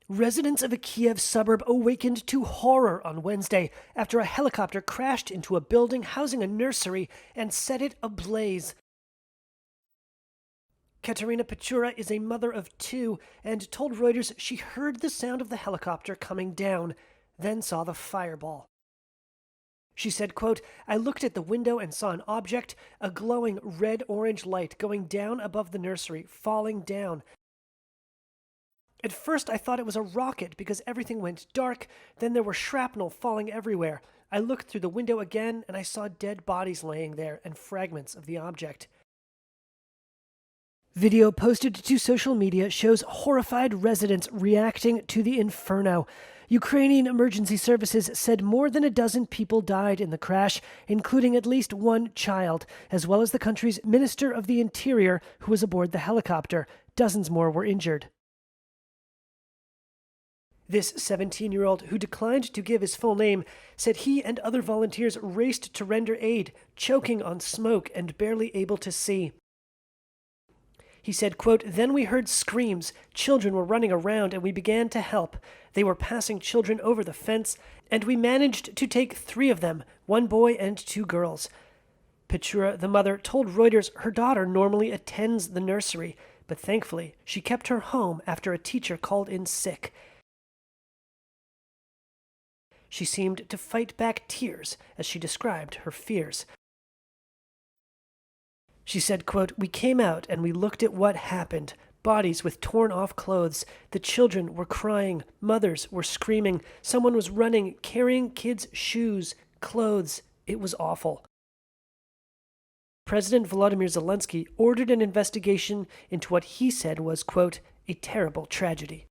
Residents of a Kyiv suburb awakened to horror on Wednesday after a helicopter crashed into a building housing a nursery and set it ablaze. Katerina Pechura is a mother of two and told Reuters she heard the sound of the helicopter coming down, then saw the fireball. She said, quote, "I looked at the window and saw an object, a glowing red-orange light going down above the nursery, falling down. At first I thought it was a rocket because everything went dark, then there were shrapnel falling everywhere. I looked through the window again and I saw dead bodies laying there and fragments of the object." Video posted to social media shows horrified residents reacting to the inferno. Ukrainian emergency services said more than a dozen people died in the crash, including at least one child, as well as the country's Minister of the Interior, who was aboard the helicopter. Dozens more were injured. This 17-year-old, who declined to give his full name, said he and other volunteers raced to render aid, choking on smoke and barely able to see. He said, quote, "Then we heard screams. Children were running around and we began to help. They were passing children over the fence, and we managed to take 3 of them, 1 boy and 2 girls. Pechura, the mother, told Reuters her daughter normally attends the nursery, but thankfully she kept her home after a teacher called in sick. She seemed to fight back tears as she described her fears. She said, quote, "We came out and we looked at what happened. Bodies with torn off clothes. The children were crying. Mothers were screaming. Someone was running, carrying kids' shoes, clothes. It was awful." President Volodymyr Zelensky ordered an investigation into what he said was, quote, "a terrible tragedy."